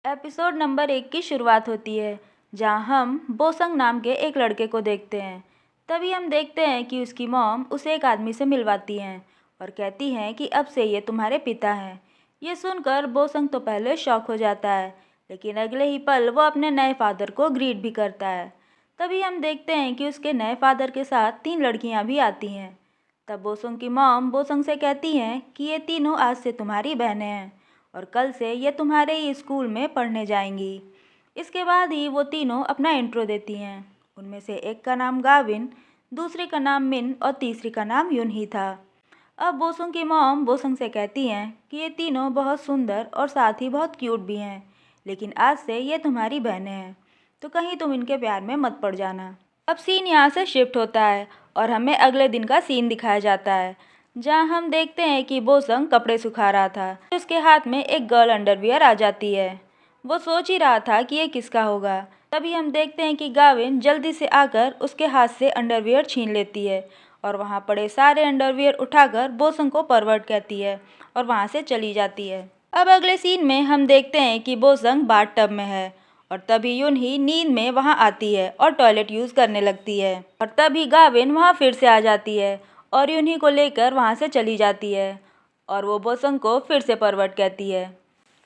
Episode number 1 की शुरुआत होती है, जहां हम बोसंग नाम के एक लड़के को देखते हैं। तभी हम देखते हैं कि उसकी मॉम उसे एक आदमी से मिलवाती हैं और कहती हैं कि अब से ये तुम्हारे पिता हैं। ये सुनकर बोसंग तो पहले शॉक हो जाता है, लेकिन अगले ही पल वो अपने नए फादर को ग्रीट भी करता है। तभी हम देखते हैं कि उसके नए फादर के साथ 3 लड़कियां भी आती हैं। तब बोसंग की मॉम बोसंग से कहती हैं कि ये तीनों आज से तुम्हारी बहनें हैं और कल से ये तुम्हारे ही स्कूल में पढ़ने जाएंगी। इसके बाद ही वो तीनों अपना इंट्रो देती हैं। उनमें से एक का नाम गाविन, दूसरी का नाम मिन और तीसरी का नाम युनही था। अब बोसंग की मॉम बोसंग से कहती हैं कि ये तीनों बहुत सुंदर और साथ ही बहुत क्यूट भी हैं, लेकिन आज से ये तुम्हारी बहनें हैं, तो कहीं तुम इनके प्यार में मत पड़ जाना। अब सीन यहाँ से शिफ्ट होता है और हमें अगले दिन का सीन दिखाया जाता है, जहाँ हम देखते हैं कि बोसंग कपड़े सुखा रहा था। उसके हाथ में एक गर्ल अंडरवियर आ जाती है। वो सोच ही रहा था कि ये किसका होगा। तभी हम देखते हैं कि गाविन जल्दी से आकर उसके हाथ से अंडरवियर छीन लेती है और वहाँ पड़े सारे अंडरवियर उठाकर बोसंग को परवर्ट कहती है और वहाँ से चली जाती है। अब अगले सीन में हम देखते हैं कि बोसंग बाथ टब में है और तभी युनही नींद में वहाँ आती है और टॉयलेट यूज़ करने लगती है और तभी गाविन वहाँ फिर से आ जाती है और युनही को लेकर वहाँ से चली जाती है और वो बोसंग को फिर से परवर्ट कहती है।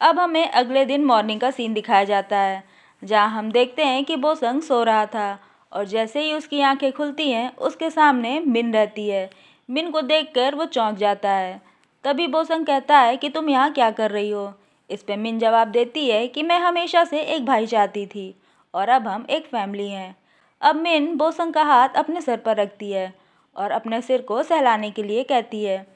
अब हमें अगले दिन मॉर्निंग का सीन दिखाया जाता है, जहाँ हम देखते हैं कि बोसंग सो रहा था और जैसे ही उसकी आंखें खुलती हैं उसके सामने मिन रहती है। मिन को देखकर वो चौंक जाता है। तभी बोसंग कहता है कि तुम यहाँ क्या कर रही हो। इस पे मिन जवाब देती है कि मैं हमेशा से एक भाई चाहती थी और अब हम एक फैमिली हैं। अब मिन बोसंग का हाथ अपने सर पर रखती है और अपने सिर को सहलाने के लिए कहती है।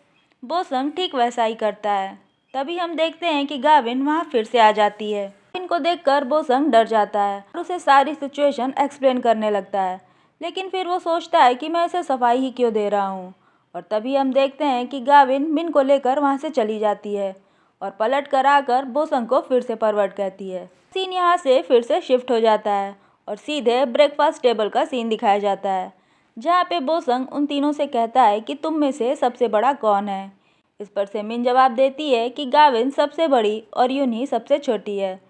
बोसंग ठीक वैसा ही करता है। तभी हम देखते हैं कि गाविन वहाँ फिर से आ जाती है। इनको देखकर बोसंग डर जाता है और उसे सारी सिचुएशन एक्सप्लेन करने लगता है, लेकिन फिर वो सोचता है कि मैं इसे सफाई ही क्यों दे रहा हूँ। और तभी हम देखते हैं कि गाविन मिन को लेकर वहाँ से चली जाती है और पलट कर आकर बोसंग को फिर से परवर्ट कहती है। सीन यहाँ से फिर से शिफ्ट हो जाता है और सीधे ब्रेकफास्ट टेबल का सीन दिखाया जाता है, जहाँ पे बोसंग उन तीनों से कहता है कि तुम में से सबसे बड़ा कौन है। इस पर से मिन जवाब देती है कि गाविन सबसे बड़ी और युनही सबसे छोटी है।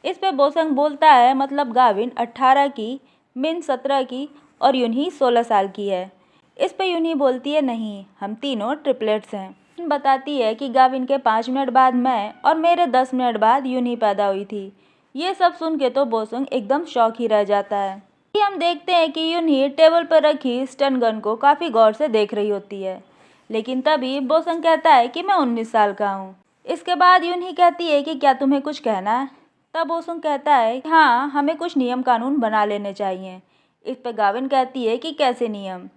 इस पे बोसंग बोलता है मतलब गाविन 18 की, मिन 17 की और युनही 16 साल की है। इस पे युनही बोलती है नहीं, हम तीनों ट्रिपलेट्स हैं। मिन बताती है कि गाविन के 5 मिनट बाद मैं और मेरे 10 मिनट बाद युनही पैदा हुई थी। ये सब सुन के तो बोसंग एकदम शॉक ही रह जाता है। हम देखते हैं कि युनही टेबल पर रखी स्टन गन को काफ़ी गौर से देख रही होती है, लेकिन तभी बोसंग कहता है कि मैं 19 साल का हूँ। इसके बाद युनही कहती है कि क्या तुम्हें कुछ कहना है। तब बोसंग कहता है हाँ, हमें कुछ नियम कानून बना लेने चाहिए। इस पर गाविन कहती है कि कैसे नियम।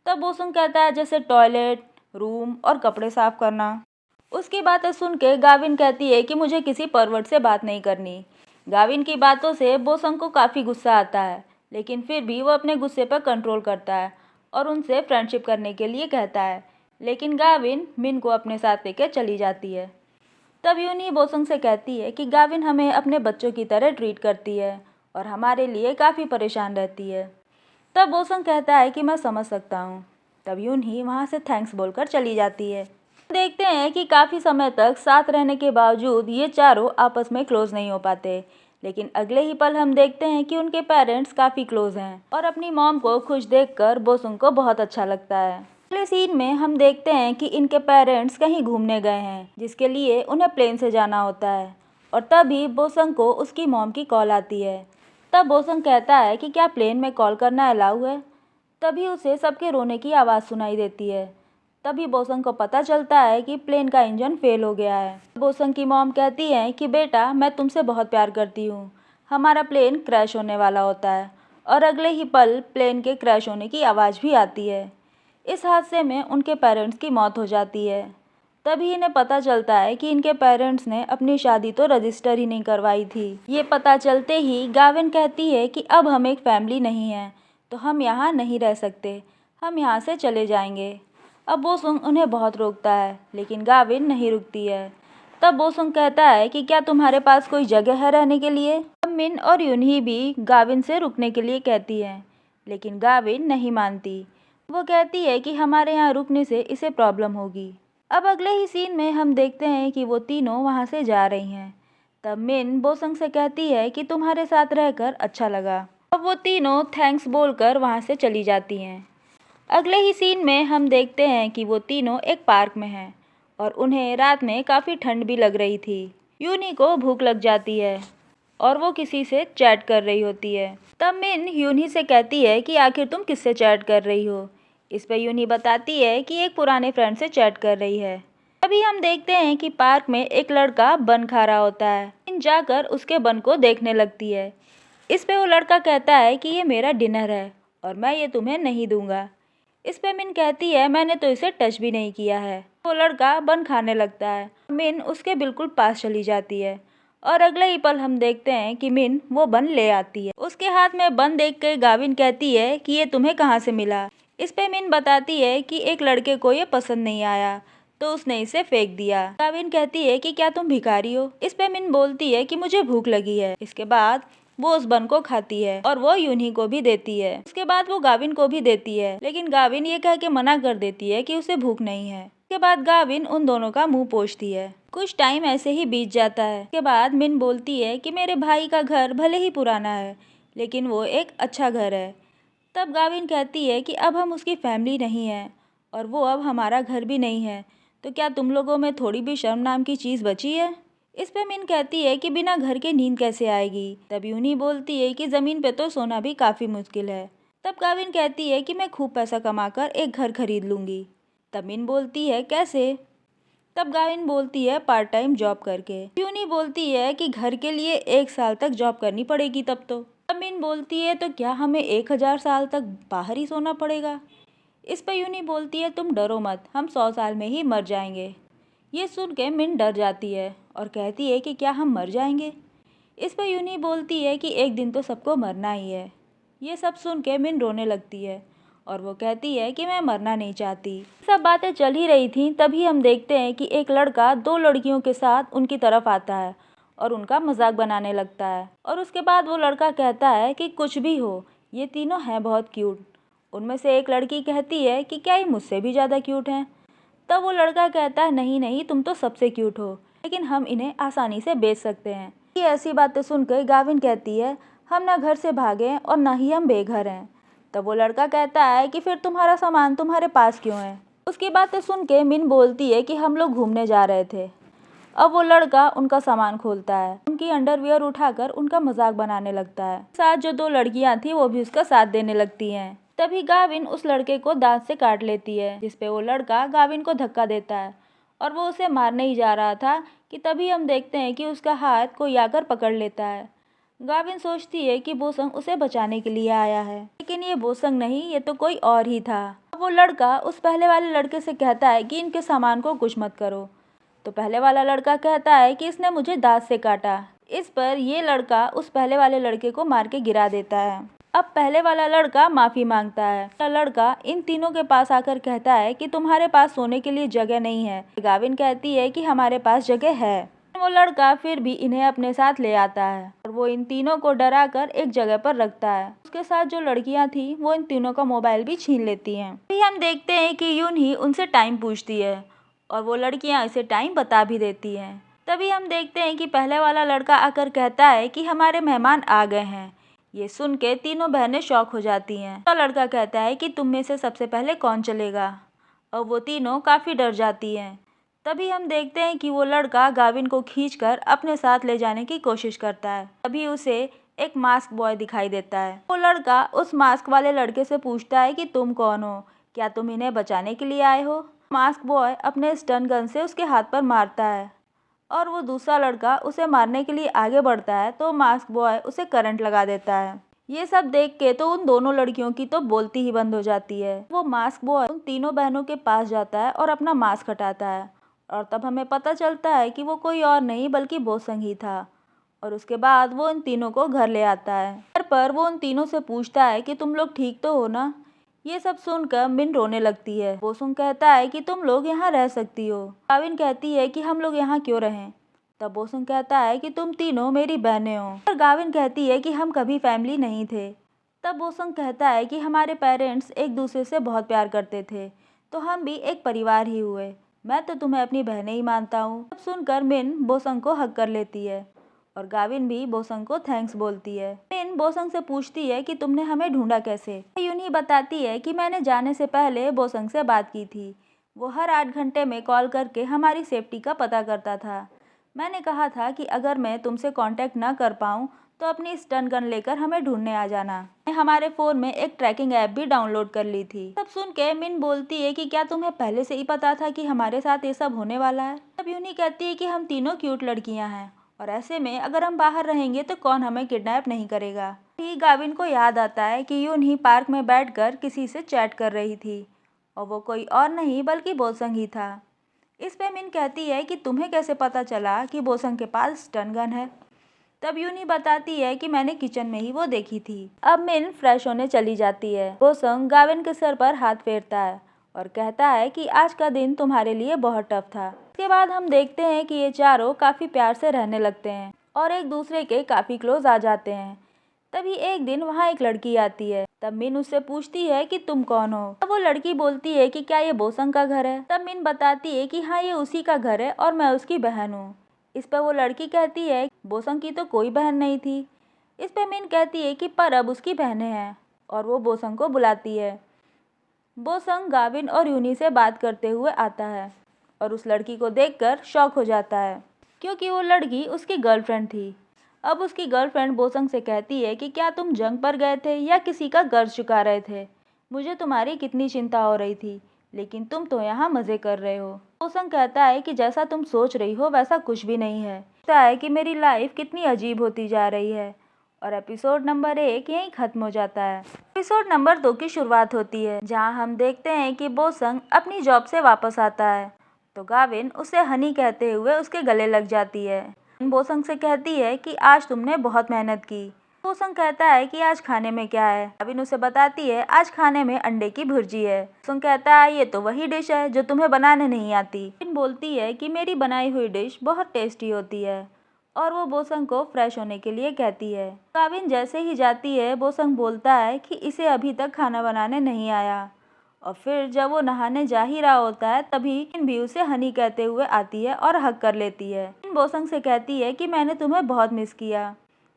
तब बोसंग कहता है जैसे टॉयलेट, रूम और कपड़े साफ करना। उसकी बातें सुन के गाविन कहती है कि मुझे किसी परवर्ट से बात नहीं करनी। गाविन की बातों से बोसंग को काफ़ी गुस्सा आता है, लेकिन फिर भी वो अपने गुस्से पर कंट्रोल करता है और उनसे फ्रेंडशिप करने के लिए कहता है, लेकिन गाविन मिन को अपने साथ लेकर चली जाती है। तब यूनी बोसंग से कहती है कि गाविन हमें अपने बच्चों की तरह ट्रीट करती है और हमारे लिए काफ़ी परेशान रहती है। तब बोसंग कहता है कि मैं समझ सकता हूँ। तब यूनही वहाँ से थैंक्स बोलकर चली जाती है। देखते हैं कि काफ़ी समय तक साथ रहने के बावजूद ये चारों आपस में क्लोज नहीं हो पाते, लेकिन अगले ही पल हम देखते हैं कि उनके पेरेंट्स काफ़ी क्लोज हैं और अपनी मॉम को खुश देखकर बोसंग को बहुत अच्छा लगता है। अगले सीन में हम देखते हैं कि इनके पेरेंट्स कहीं घूमने गए हैं, जिसके लिए उन्हें प्लेन से जाना होता है और तभी बोसंग को उसकी मॉम की कॉल आती है। तब बोसंग कहता है कि क्या प्लेन में कॉल करना अलाउ है। तभी उसे सबके रोने की आवाज़ सुनाई देती है। तभी बोसंग को पता चलता है कि प्लेन का इंजन फेल हो गया है। बोसंग की मॉम कहती है कि बेटा मैं तुमसे बहुत प्यार करती हूँ, हमारा प्लेन क्रैश होने वाला होता है और अगले ही पल प्लेन के क्रैश होने की आवाज़ भी आती है। इस हादसे में उनके पेरेंट्स की मौत हो जाती है। तभी इन्हें पता चलता है कि इनके पेरेंट्स ने अपनी शादी तो रजिस्टर ही नहीं करवाई थी। ये पता चलते ही गाविन कहती है कि अब हम एक फैमिली नहीं हैं, तो हम यहाँ नहीं रह सकते, हम यहाँ से चले जाएंगे। अब बोसंग उन्हें बहुत रोकता है, लेकिन गाविन नहीं रुकती है। तब बोसंग कहता है कि क्या तुम्हारे पास कोई जगह है रहने के लिए। अब मिन और युनही भी गाविन से रुकने के लिए कहती हैं, लेकिन गाविन नहीं मानती। वो कहती है कि हमारे यहाँ रुकने से इसे प्रॉब्लम होगी। अब अगले ही सीन में हम देखते हैं कि वो तीनों वहाँ से जा रही हैं। तब मिन बोसंग से कहती है कि तुम्हारे साथ रहकर अच्छा लगा। अब वो तीनों थैंक्स बोलकर वहाँ से चली जाती हैं। अगले ही सीन में हम देखते हैं कि वो तीनों एक पार्क में हैं और उन्हें रात में काफ़ी ठंड भी लग रही थी। यूनी को भूख लग जाती है और वो किसी से चैट कर रही होती है। तब मिन यूनी से कहती है कि आखिर तुम किससे चैट कर रही हो। इस पर यूनी बताती है कि एक पुराने फ्रेंड से चैट कर रही है। तभी हम देखते हैं कि पार्क में एक लड़का बन खा रहा होता है। मिन जाकर उसके बन को देखने लगती है। इस पे वो लड़का कहता है कि ये मेरा डिनर है और मैं ये तुम्हें नहीं दूंगा। इस पे मिन कहती है मैंने तो इसे टच भी नहीं किया है। वो लड़का बन खाने लगता है। मिन उसके बिल्कुल पास चली जाती है और अगले ही पल हम देखते हैं कि मिन वो बन ले आती है। उसके हाथ में बन देख कर गाविन कहती है कि ये तुम्हें कहाँ से मिला। इस पे मिन बताती है कि एक लड़के को ये पसंद नहीं आया तो उसने इसे फेंक दिया। गाविन कहती है कि क्या तुम भिखारी हो। इस पे मिन बोलती है कि मुझे भूख लगी है। इसके बाद वो उस बन को खाती है और वो यूनी को भी देती है। उसके बाद वो गाविन को भी देती है, लेकिन गाविन ये कह के मना कर देती है कि उसे भूख नहीं है। उसके बाद गाविन उन दोनों का मुंह पोंछती है। कुछ टाइम ऐसे ही बीत जाता है। उसके बाद मिन बोलती है कि मेरे भाई का घर भले ही पुराना है लेकिन वो एक अच्छा घर है। तब गाविन कहती है कि अब हम उसकी फैमिली नहीं है और वो अब हमारा घर भी नहीं है, तो क्या तुम लोगों में थोड़ी भी शर्म नाम की चीज़ बची है। इस पे मिन कहती है कि बिना घर के नींद कैसे आएगी। तब यूनी बोलती है कि ज़मीन पे तो सोना भी काफ़ी मुश्किल है। तब गाविन कहती है कि मैं खूब पैसा कमाकर एक घर खरीद लूँगी। तब मिन बोलती है कैसे। तब गाविन बोलती है पार्ट टाइम जॉब करके। यूनी बोलती है कि घर के लिए 1 साल तक जॉब करनी पड़ेगी तब तो। तब मिन बोलती है तो क्या हमें 1000 साल तक बाहर ही सोना पड़ेगा। इस पर यूनी बोलती है तुम डरो मत, हम 100 साल में ही मर जाएंगे। ये सुन के मिन डर जाती है और कहती है कि क्या हम मर जाएंगे। इस पर यूनी बोलती है कि एक दिन तो सबको मरना ही है। ये सब सुन के मिन रोने लगती है और वो कहती है कि मैं मरना नहीं चाहती। सब बातें चल ही रही थी तभी हम देखते हैं कि एक लड़का 2 लड़कियों के साथ उनकी तरफ आता है और उनका मजाक बनाने लगता है। और उसके बाद वो लड़का कहता है कि कुछ भी हो ये तीनों हैं बहुत क्यूट। उनमें से एक लड़की कहती है कि क्या ये मुझसे भी ज़्यादा क्यूट हैं। तब वो लड़का कहता है नहीं नहीं तुम तो सबसे क्यूट हो, लेकिन हम इन्हें आसानी से बेच सकते हैं। ये ऐसी बातें सुनकर गाविन कहती है हम ना घर से भागे हैं और ना ही हम बेघर हैं। तब वो लड़का कहता है कि फिर तुम्हारा सामान तुम्हारे पास क्यों है। उसकी बातें सुन के मिन बोलती है कि हम लोग घूमने जा रहे थे। अब वो लड़का उनका सामान खोलता है, उनकी अंडरवियर उठाकर उनका मजाक बनाने लगता है। साथ जो 2 लड़कियां थी वो भी उसका साथ देने लगती हैं। तभी गाविन उस लड़के को दांत से काट लेती है, जिसपे वो लड़का गाविन को धक्का देता है और वो उसे मारने ही जा रहा था कि तभी हम देखते हैं कि उसका हाथ कोई आकर पकड़ लेता है। गाविन सोचती है कि बोसंग उसे बचाने के लिए आया है, लेकिन ये बोसंग नहीं, ये तो कोई और ही था। अब वो लड़का उस पहले वाले लड़के से कहता है कि इनके सामान को कुछ मत करो। तो पहले वाला लड़का कहता है कि इसने मुझे दांत से काटा। इस पर ये लड़का उस पहले वाले लड़के को मार के गिरा देता है। अब पहले वाला लड़का माफ़ी मांगता है। लड़का इन तीनों के पास आकर कहता है कि तुम्हारे पास सोने के लिए जगह नहीं है। गाविन कहती है कि हमारे पास जगह है। वो लड़का फिर भी इन्हें अपने साथ ले आता है और वो इन तीनों को डरा कर एक जगह पर रखता है। उसके साथ जो लड़कियां थी वो इन तीनों का मोबाइल भी छीन लेती हैं। फिर हम देखते हैं कि यून ही उनसे टाइम पूछती है और वो लड़कियां इसे टाइम बता भी देती हैं। तभी हम देखते हैं कि पहले वाला लड़का आकर कहता है कि हमारे मेहमान आ गए हैं। ये सुन के तीनों बहनें शॉक हो जाती हैं। तो लड़का कहता है कि तुम में से सबसे पहले कौन चलेगा, और वो तीनों काफ़ी डर जाती हैं। तभी हम देखते हैं कि वो लड़का गाविन को खींचकर अपने साथ ले जाने की कोशिश करता है। तभी उसे एक मास्क बॉय दिखाई देता है। वो लड़का उस मास्क वाले लड़के से पूछता है कि तुम कौन हो, क्या तुम इन्हें बचाने के लिए आए हो। मास्क बॉय अपने स्टन गन से उसके हाथ पर मारता है और वो दूसरा लड़का उसे मारने के लिए आगे बढ़ता है तो मास्क बॉय उसे करंट लगा देता है। ये सब देख के तो उन दोनों लड़कियों की तो बोलती ही बंद हो जाती है। वो मास्क बॉय उन तीनों बहनों के पास जाता है और अपना मास्क हटाता है और तब हमें पता चलता है कि वो कोई और नहीं बल्कि बोसंग ही था। और उसके बाद वो इन तीनों को घर ले आता है। घर पर वो उन तीनों से पूछता है कि तुम लोग ठीक तो हो ना। ये सब सुनकर मिन रोने लगती है। बोसुंग कहता है कि तुम लोग यहाँ रह सकती हो। गाविन कहती है कि हम लोग यहाँ क्यों रहें। तब बोसुंग कहता है कि तुम तीनों मेरी बहनें हो। और गाविन कहती है कि हम कभी फैमिली नहीं थे। तब बोसुंग कहता है कि हमारे पेरेंट्स एक दूसरे से बहुत प्यार करते थे, तो हम भी एक परिवार ही हुए। मैं तो तुम्हें अपनी बहनें ही मानता हूँ। तब सुनकर मिन बोसुंग को हग कर लेती है और गाविन भी बोसंग को थैंक्स बोलती है। मिन बोसंग से पूछती है कि तुमने हमें ढूंढा कैसे। यूनी बताती है कि मैंने जाने से पहले बोसंग से बात की थी। वो हर 8 घंटे में कॉल करके हमारी सेफ्टी का पता करता था। मैंने कहा था कि अगर मैं तुमसे कांटेक्ट न कर पाऊँ तो अपनी स्टन गन लेकर हमें ढूंढने आ जाना। मैंने हमारे फ़ोन में एक ट्रैकिंग ऐप भी डाउनलोड कर ली थी। तब सुन के मिन बोलती है कि क्या तुम्हें पहले से ही पता था कि हमारे साथ ये सब होने वाला है। तब यूनी कहती है कि हम तीनों क्यूट लड़कियां हैं और ऐसे में अगर हम बाहर रहेंगे तो कौन हमें किडनैप नहीं करेगा। ही गाविन को याद आता है कि यूनी पार्क में बैठकर किसी से चैट कर रही थी और वो कोई और नहीं बल्कि बोसंग ही था। इस पे मिन कहती है कि तुम्हें कैसे पता चला कि बोसंग के पास स्टन गन है। तब यूनी बताती है कि मैंने किचन में ही वो देखी थी। अब मिन फ्रेश होने चली जाती है। बोसंग गाविन के सर पर हाथ फेरता है और कहता है कि आज का दिन तुम्हारे लिए बहुत टफ था। इसके बाद हम देखते हैं कि ये चारों काफ़ी प्यार से रहने लगते हैं और एक दूसरे के काफ़ी क्लोज आ जाते हैं। तभी एक दिन वहाँ एक लड़की आती है। तब मिन उससे पूछती है कि तुम कौन हो। तब वो लड़की बोलती है कि क्या ये बोसंग का घर है। तब मिन बताती है कि हाँ ये उसी का घर है और मैं उसकी बहन हूँ। इस पर वो लड़की कहती है बोसंग की तो कोई बहन नहीं थी। इस पर मिन कहती है कि पर अब उसकी बहनें हैं और वो बोसंग को बुलाती है। बोसंग गाविन और यूनी से बात करते हुए आता है और उस लड़की को देखकर शॉक हो जाता है क्योंकि वो लड़की उसकी गर्लफ्रेंड थी। अब उसकी गर्लफ्रेंड बोसंग से कहती है कि क्या तुम जंग पर गए थे या किसी का कर्ज चुका रहे थे। मुझे तुम्हारी कितनी चिंता हो रही थी लेकिन तुम तो यहाँ मज़े कर रहे हो। बोसंग कहता है कि जैसा तुम सोच रही हो वैसा कुछ भी नहीं है। लगता है कि मेरी लाइफ कितनी अजीब होती जा रही है। और एपिसोड नंबर 1 यहीं ख़त्म हो जाता है। एपिसोड नंबर 2 की शुरुआत होती है जहाँ हम देखते हैं कि बोसंग अपनी जॉब से वापस आता है तो गाविन उसे हनी कहते हुए उसके गले लग जाती है। बोसंग से कहती है कि आज तुमने बहुत मेहनत की। बोसंग कहता है कि आज खाने में क्या है। गाविन उसे बताती है आज खाने में अंडे की भुर्जी है। बोसंग कहता है ये तो वही डिश है जो तुम्हें बनाने नहीं आती। गाविन बोलती है कि मेरी बनाई हुई डिश बहुत टेस्टी होती है और वो बोसंग को फ्रेश होने के लिए कहती है। गाविन जैसे ही जाती है बोसंग बोलता है कि इसे अभी तक खाना बनाने नहीं आया और फिर जब वो नहाने जा ही रहा होता है तभी मिन भी उसे हनी कहते हुए आती है और हग कर लेती है। मिन बोसंग से कहती है कि मैंने तुम्हें बहुत मिस किया।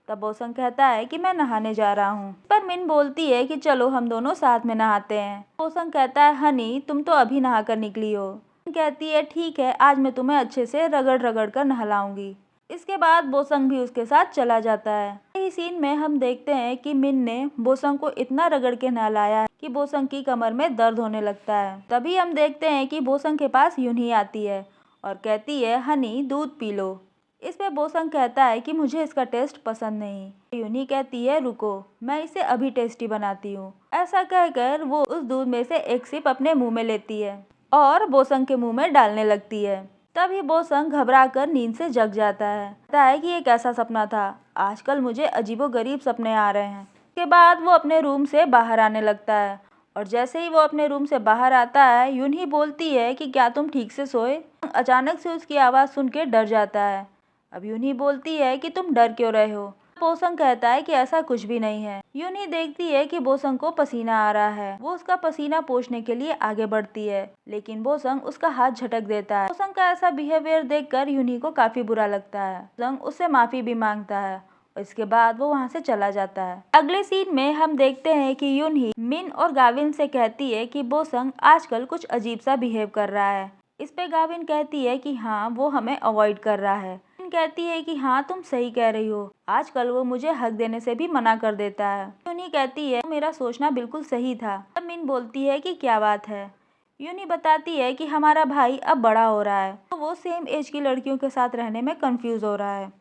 तब बोसंग कहता है कि मैं नहाने जा रहा हूँ। पर मिन बोलती है कि चलो हम दोनों साथ में नहाते हैं। बोसंग कहता है हनी तुम तो अभी नहा कर निकली हो। मिन कहती है ठीक है आज मैं तुम्हें अच्छे से रगड़ रगड़ कर नहलाऊंगी। इसके बाद बोसंग भी उसके साथ चला जाता है। यही सीन में हम देखते हैं कि मिन ने बोसंग को इतना रगड़ के नहलाया है कि बोसंग की कमर में दर्द होने लगता है। तभी हम देखते हैं कि बोसंग के पास यूनी आती है और कहती है हनी दूध पी लो। इस पे बोसंग कहता है कि मुझे इसका टेस्ट पसंद नहीं। यूनी कहती है रुको मैं इसे अभी टेस्टी बनाती हूँ। ऐसा कहकर वो उस दूध में से एक सिप अपने मुंह में लेती है और बोसंग के मुंह में डालने लगती है। तभी बोसंग घबराकर नींद से जग जाता है। कहता है कि ये कैसा सपना था। आजकल मुझे अजीबोगरीब सपने आ रहे हैं। इसके बाद वो अपने रूम से बाहर आने लगता है और जैसे ही वो अपने रूम से बाहर आता है यूनी बोलती है कि क्या तुम ठीक से सोए। अचानक से उसकी आवाज़ सुन के डर जाता है। अब यूनी बोलती है कि तुम डर क्यों रहे हो। बोसंग कहता है कि ऐसा कुछ भी नहीं है। यूनी देखती है कि बोसंग को पसीना आ रहा है। वो उसका पसीना पोंछने के लिए आगे बढ़ती है लेकिन बोसंग उसका हाथ झटक देता है। बोसंग का ऐसा बिहेवियर देखकर यूनी को काफी बुरा लगता है। बोसंग उससे माफी भी मांगता है और इसके बाद वो वहाँ से चला जाता है। अगले सीन में हम देखते हैं कि यूनी मिन और गाविन से कहती है कि बोसंग आजकल कुछ अजीब सा बिहेव कर रहा है। इस पे गाविन कहती है कि हाँ वो हमें अवॉइड कर रहा है। मिन कहती है कि हाँ तुम सही कह रही हो आजकल वो मुझे हक देने से भी मना कर देता है। यूनी कहती है मेरा सोचना बिल्कुल सही था। तब मिन बोलती है कि क्या बात है। यूनी बताती है कि हमारा भाई अब बड़ा हो रहा है तो वो सेम एज की लड़कियों के साथ रहने में कंफ्यूज हो रहा है।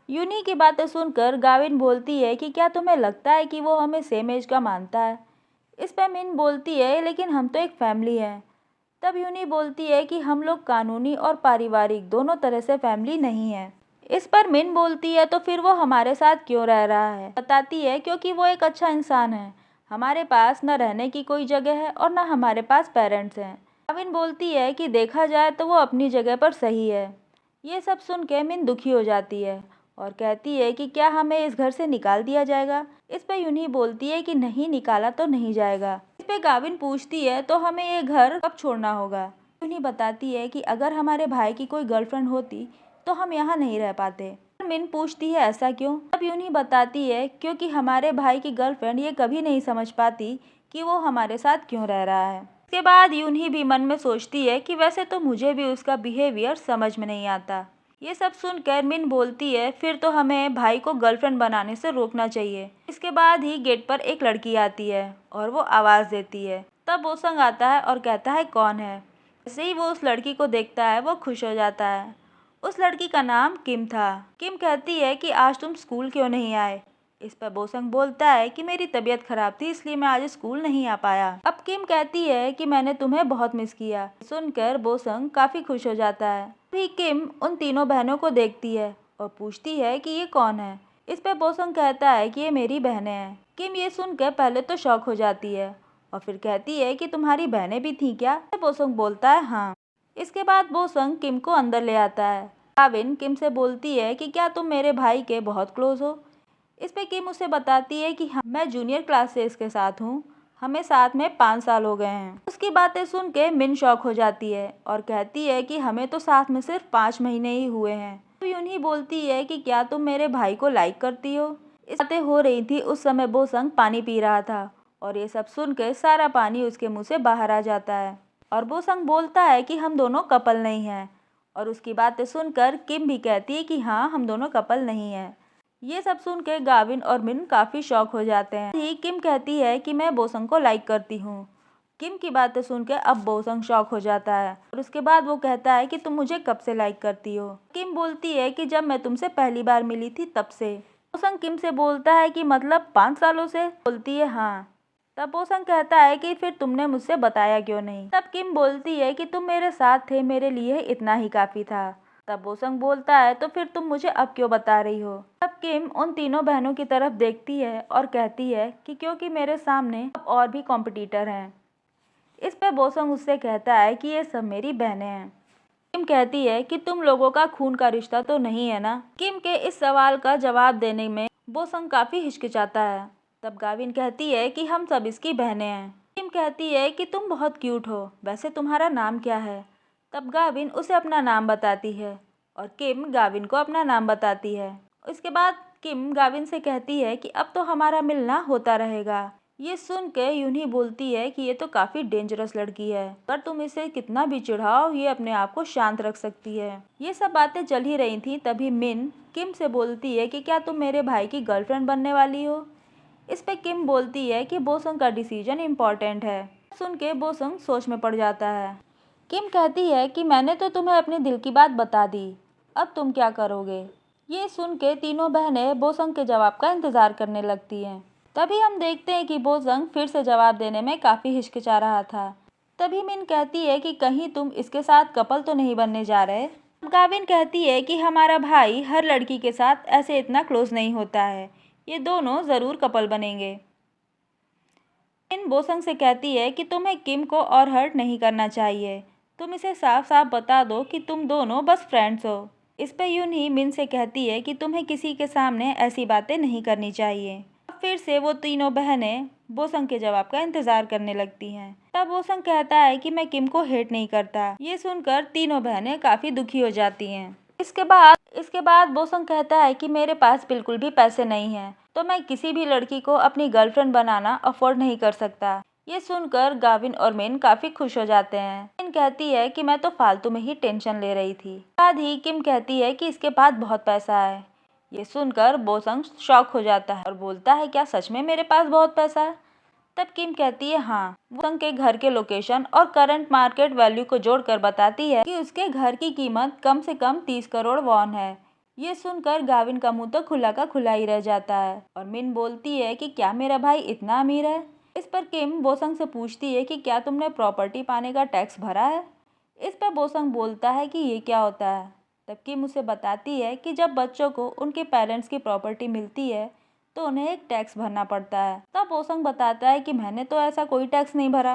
यूनी की बातें सुनकर गाविन बोलती है कि क्या तुम्हें लगता है कि वो हमें सेम एज का मानता है। इस पर मिन बोलती है लेकिन हम तो एक फैमिली हैं। तब यूनी बोलती है कि हम लोग कानूनी और पारिवारिक दोनों तरह से फैमिली नहीं है। इस पर मिन बोलती है तो फिर वो हमारे साथ क्यों रह रहा है। बताती है क्योंकि वो एक अच्छा इंसान है। हमारे पास न रहने की कोई जगह है और न हमारे पास पेरेंट्स हैं। गाविन बोलती है कि देखा जाए तो वो अपनी जगह पर सही है। ये सब सुन के मिन दुखी हो जाती है और कहती है कि क्या हमें इस घर से निकाल दिया जाएगा। इस पे यूनी बोलती है कि नहीं निकाला तो नहीं जाएगा। इस पे गाविन पूछती है तो हमें ये घर कब छोड़ना होगा। यूनी बताती है कि अगर हमारे भाई की कोई गर्लफ्रेंड होती तो हम यहाँ नहीं रह पाते। मिन पूछती है ऐसा क्यों? तब यून ही बताती है क्योंकि हमारे भाई की गर्लफ्रेंड ये कभी नहीं समझ पाती कि वो हमारे साथ क्यों रह रहा है। इसके बाद यून ही भी मन में सोचती है कि वैसे तो मुझे भी उसका बिहेवियर समझ में नहीं आता। ये सब सुनकर मिन बोलती है फिर तो हमें भाई को गर्लफ्रेंड बनाने से रोकना चाहिए। इसके बाद ही गेट पर एक लड़की आती है और वो आवाज़ देती है। तब बोसंग आता है और कहता है कौन है। जैसे ही वो उस लड़की को देखता है वो खुश हो जाता है। उस लड़की का नाम किम था। किम कहती है कि आज तुम स्कूल क्यों नहीं आए? इस पर बोसंग बोलता है कि मेरी तबीयत खराब थी इसलिए मैं आज स्कूल नहीं आ पाया। अब किम कहती है कि मैंने तुम्हें बहुत मिस किया। सुनकर बोसंग काफी खुश हो जाता है। अभी किम उन तीनों बहनों को देखती है और पूछती है कि ये कौन है। इस पर बोसंग कहता है कि ये मेरी बहनें हैं। किम ये सुनकर पहले तो शॉक हो जाती है और फिर कहती है कि तुम्हारी बहनें भी थी क्या? बोसंग बोलता है हाँ। इसके बाद बोसंग किम को अंदर ले आता है। गाविन किम से बोलती है कि क्या तुम मेरे भाई के बहुत क्लोज हो? इस पे किम उसे बताती है कि हाँ, मैं जूनियर क्लास से इसके साथ हूँ। हमें साथ में 5 साल हो गए हैं। उसकी बातें सुन के मिन शॉक हो जाती है और कहती है कि हमें तो साथ में सिर्फ 5 महीने ही हुए हैं। तो यूं ही बोलती है कि क्या तुम मेरे भाई को लाइक करती हो? इस बातें हो रही थी उस समय बोसंग पानी पी रहा था और ये सब सुन के सारा पानी उसके मुंह से बाहर आ जाता है और बोसंग बोलता है कि हम दोनों कपल नहीं हैं। और उसकी बातें सुनकर किम भी कहती है कि हाँ हम दोनों कपल नहीं हैं। ये सब सुन के गाविन और मिन काफ़ी शॉक हो जाते हैं। ही किम कहती है कि मैं बोसंग को लाइक करती हूँ। किम की बातें सुन के अब बोसंग शॉक हो जाता है और उसके बाद वो कहता है कि तुम मुझे कब से लाइक करती हो? किम बोलती है कि जब मैं तुमसे पहली बार मिली थी तब से। बोसंग किम से बोलता है कि मतलब 5 सालों से? बोलती है हाँ। तब बोसंग कहता है कि फिर तुमने मुझसे बताया क्यों नहीं? तब किम बोलती है कि तुम मेरे साथ थे, मेरे लिए इतना ही काफ़ी था। तब बोसंग बोलता है तो फिर तुम मुझे अब क्यों बता रही हो? तब किम उन तीनों बहनों की तरफ देखती है और कहती है कि क्योंकि मेरे सामने अब और भी कॉम्पिटिटर हैं। इस पे बोसंग उससे कहता है कि ये सब मेरी बहनें हैं। किम कहती है कि तुम लोगों का खून का रिश्ता तो नहीं है ना? किम के इस सवाल का जवाब देने में बोसंग काफ़ी हिचकिचाता है। तब गाविन कहती है कि हम सब इसकी बहनें हैं। किम कहती है कि तुम बहुत क्यूट हो, वैसे तुम्हारा नाम क्या है? तब गाविन उसे अपना नाम बताती है और किम गाविन को अपना नाम बताती है। इसके बाद किम गाविन से कहती है कि अब तो हमारा मिलना होता रहेगा। ये सुन के यूं ही बोलती है कि ये तो काफ़ी डेंजरस लड़की है, अगर तुम इसे कितना भी चिढ़ाओ ये अपने आप को शांत रख सकती है। ये सब बातें चल ही रही थी तभी मिन किम से बोलती है कि क्या तुम मेरे भाई की गर्लफ्रेंड बनने वाली हो? इस पे किम बोलती है कि बोसंग का डिसीजन इम्पोर्टेंट है। सुन के बोसंग सोच में पड़ जाता है। किम कहती है कि मैंने तो तुम्हें अपने दिल की बात बता दी, अब तुम क्या करोगे? ये सुन के तीनों बहनें बोसंग के जवाब का इंतज़ार करने लगती हैं। तभी हम देखते हैं कि बोसंग फिर से जवाब देने में काफ़ी हिचकिचा रहा था। तभी मिन कहती है कि कहीं तुम इसके साथ कपल तो नहीं बनने जा रहे? गाविन कहती है कि हमारा भाई हर लड़की के साथ ऐसे इतना क्लोज नहीं होता है, ये दोनों ज़रूर कपल बनेंगे। मिन बोसंग से कहती है कि तुम्हें किम को और हर्ट नहीं करना चाहिए, तुम इसे साफ साफ बता दो कि तुम दोनों बस फ्रेंड्स हो। इस पर यून ही मिन से कहती है कि तुम्हें किसी के सामने ऐसी बातें नहीं करनी चाहिए। अब फिर से वो तीनों बहनें बोसंग के जवाब का इंतजार करने लगती हैं। तब बोसंग कहता है कि मैं किम को हेट नहीं करता। ये सुनकर तीनों बहनें काफ़ी दुखी हो जाती हैं। इसके बाद बोसंग कहता है कि मेरे पास बिल्कुल भी पैसे नहीं हैं, तो मैं किसी भी लड़की को अपनी गर्लफ्रेंड बनाना अफोर्ड नहीं कर सकता। ये सुनकर गाविन और मिन काफ़ी खुश हो जाते हैं। मिन कहती है कि मैं तो फालतू में ही टेंशन ले रही थी। बाद ही किम कहती है कि इसके पास बहुत पैसा है। ये सुनकर बोसंग शॉक हो जाता है और बोलता है क्या सच में मेरे पास बहुत पैसा है? तब किम कहती है हाँ। बोसंग के घर के लोकेशन और करंट मार्केट वैल्यू को जोड़कर बताती है कि उसके घर की कीमत कम से कम 30 करोड़ वॉन है। ये सुनकर गाविन का मुंह तो खुला का खुला ही रह जाता है और मिन बोलती है कि क्या मेरा भाई इतना अमीर है? इस पर किम बोसंग से पूछती है कि क्या तुमने प्रॉपर्टी पाने का टैक्स भरा है? इस पर बोसंग बोलता है कि ये क्या होता है? तब किम उसे बताती है कि जब बच्चों को उनके पेरेंट्स की प्रॉपर्टी मिलती है तो उन्हें एक टैक्स भरना पड़ता है। तब बोसंग बताता है कि मैंने तो ऐसा कोई टैक्स नहीं भरा।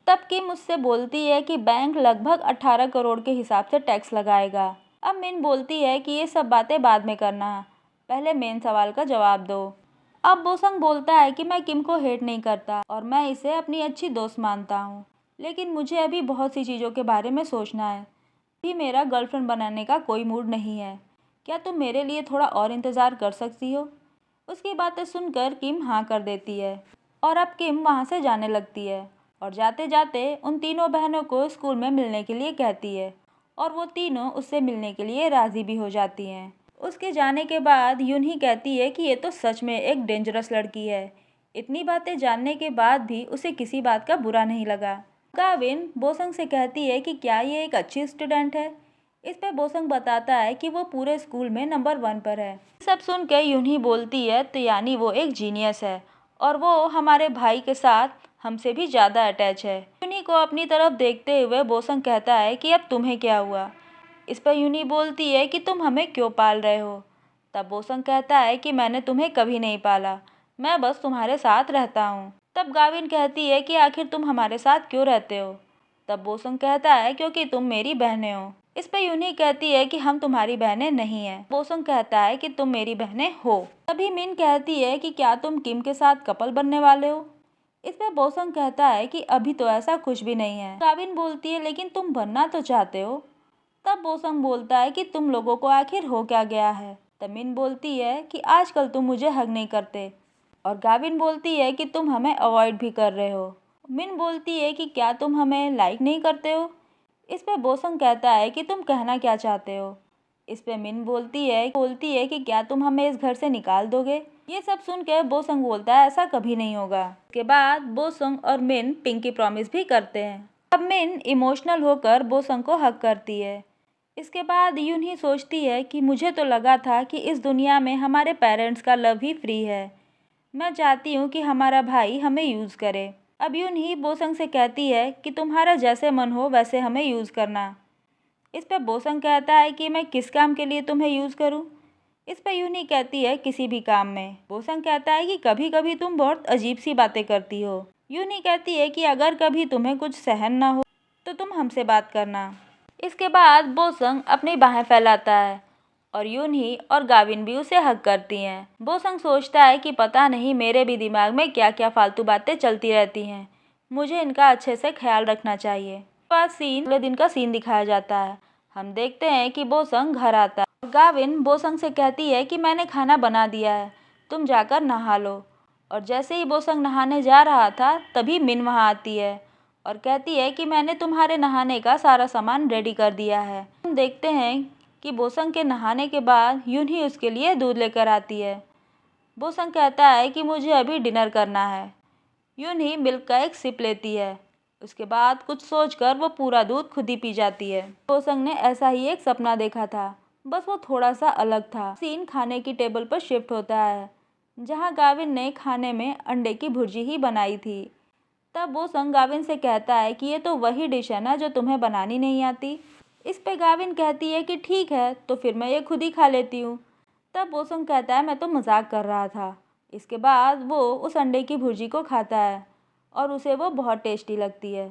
तब किम उससे बोलती है कि बैंक लगभग 18 करोड़ के हिसाब से टैक्स लगाएगा। अब मिन बोलती है कि ये सब बातें बाद में करना, पहले मेन सवाल का जवाब दो। अब बोसंग बोलता है कि मैं किम को हेट नहीं करता और मैं इसे अपनी अच्छी दोस्त मानता हूँ, लेकिन मुझे अभी बहुत सी चीज़ों के बारे में सोचना है। अभी मेरा गर्लफ्रेंड बनाने का कोई मूड नहीं है। क्या तुम मेरे लिए थोड़ा और इंतज़ार कर सकती हो? उसकी बातें सुनकर किम हाँ कर देती है और अब किम वहाँ से जाने लगती है और जाते जाते उन तीनों बहनों को स्कूल में मिलने के लिए कहती है और वो तीनों उससे मिलने के लिए राज़ी भी हो जाती हैं। उसके जाने के बाद यूनही कहती है कि ये तो सच में एक डेंजरस लड़की है। इतनी बातें जानने के बाद भी उसे किसी बात का बुरा नहीं लगा। गाविन बोसंग से कहती है कि क्या ये एक अच्छी स्टूडेंट है। इस पे बोसंग बताता है कि वो पूरे स्कूल में नंबर 1 पर है। सब सुन के यूनही बोलती है तो यानी वो एक जीनियस है और वो हमारे भाई के साथ हमसे भी ज़्यादा अटैच है। यूनी को अपनी तरफ देखते हुए बोसंग कहता है कि अब तुम्हें क्या हुआ। इस पर यूनी बोलती है कि तुम हमें क्यों पाल रहे हो। तब बोसंग कहता है कि मैंने तुम्हें कभी नहीं पाला, मैं बस तुम्हारे साथ रहता हूँ। तब गाविन कहती है कि आखिर तुम हमारे साथ क्यों रहते हो। तब बोसंग कहता है क्योंकि तुम मेरी बहनें हो। इस पर यूनी कहती है कि हम तुम्हारी बहनें नहीं हैं। बोसंग कहता है कि तुम मेरी बहनें हो। तभी मिन कहती है कि क्या तुम किम के साथ कपल बनने वाले हो। इस पर बोसंग कहता है कि अभी तो ऐसा कुछ भी नहीं है। गाविन बोलती है लेकिन तुम बनना तो चाहते हो। तब बोसंग बोलता है कि तुम लोगों को आखिर हो क्या गया है। तब मिन बोलती है कि आजकल तुम मुझे हग नहीं करते और गाविन बोलती है कि तुम हमें अवॉइड भी कर रहे हो। मिन बोलती है कि क्या तुम हमें लाइक नहीं करते हो। इस पे बोसंग कहता है कि तुम कहना क्या चाहते हो। इस पे मिन बोलती है कि क्या तुम हमें इस घर से निकाल दोगे। ये सब सुन के बोसंग बोलता है ऐसा कभी नहीं होगा। इसके बाद बोसंग और मिन पिंकी प्रॉमिस भी करते हैं। अब मिन इमोशनल होकर बोसंग को हक करती है। इसके बाद यूनही सोचती है कि मुझे तो लगा था कि इस दुनिया में हमारे पेरेंट्स का लव ही फ्री है। मैं चाहती हूँ कि हमारा भाई हमें यूज़ करे। अब यूनही बोसंग से कहती है कि तुम्हारा जैसे मन हो वैसे हमें यूज़ करना। इस पर बोसंग कहता है कि मैं किस काम के लिए तुम्हें यूज़ करूँ। इस पर यूनही कहती है किसी भी काम में। बोसंग कहता है कि कभी कभी तुम बहुत अजीब सी बातें करती हो। यूनही कहती है कि अगर कभी तुम्हें कुछ सहन ना हो तो तुम हमसे बात करना। इसके बाद बोसंग अपनी बाहें फैलाता है और यूनही और गाविन भी उसे हग करती हैं। बोसंग सोचता है कि पता नहीं मेरे भी दिमाग में क्या क्या फालतू बातें चलती रहती हैं, मुझे इनका अच्छे से ख्याल रखना चाहिए। बाद अगले दिन का सीन दिखाया जाता है। हम देखते हैं कि बोसंग घर आता है। गाविन बोसंग से कहती है कि मैंने खाना बना दिया है, तुम जाकर नहा लो। और जैसे ही बोसंग नहाने जा रहा था तभी मिन वहाँ आती है और कहती है कि मैंने तुम्हारे नहाने का सारा सामान रेडी कर दिया है। हम देखते हैं कि बोसंग के नहाने के बाद यूनही उसके लिए दूध लेकर आती है। बोसंग कहता है कि मुझे अभी डिनर करना है। यूनही मिल्क का एक सिप लेती है। उसके बाद कुछ सोचकर वो पूरा दूध खुद ही पी जाती है। बोसंग ने ऐसा ही एक सपना देखा था, बस वो थोड़ा सा अलग था। सीन खाने की टेबल पर शिफ्ट होता है जहाँ गाविन ने खाने में अंडे की भुर्जी ही बनाई थी। तब बोसंग गाविन से कहता है कि ये तो वही डिश है ना जो तुम्हें बनानी नहीं आती। इस पे गाविन कहती है कि ठीक है तो फिर मैं ये खुद ही खा लेती हूँ। तब बोसंग कहता है मैं तो मजाक कर रहा था। इसके बाद वो उस अंडे की भुर्जी को खाता है और उसे वो बहुत टेस्टी लगती है।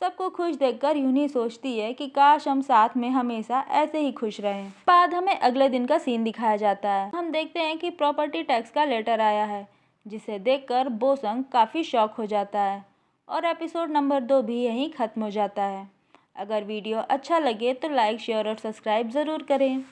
सबको खुश देखकर यूनही सोचती है कि काश हम साथ में हमेशा ऐसे ही खुश रहें। बाद हमें अगले दिन का सीन दिखाया जाता है। हम देखते हैं कि प्रॉपर्टी टैक्स का लेटर आया है जिसे देखकर बोसंग काफ़ी शॉक हो जाता है और एपिसोड नंबर 2 भी यहीं ख़त्म हो जाता है। अगर वीडियो अच्छा लगे तो लाइक शेयर और सब्सक्राइब ज़रूर करें।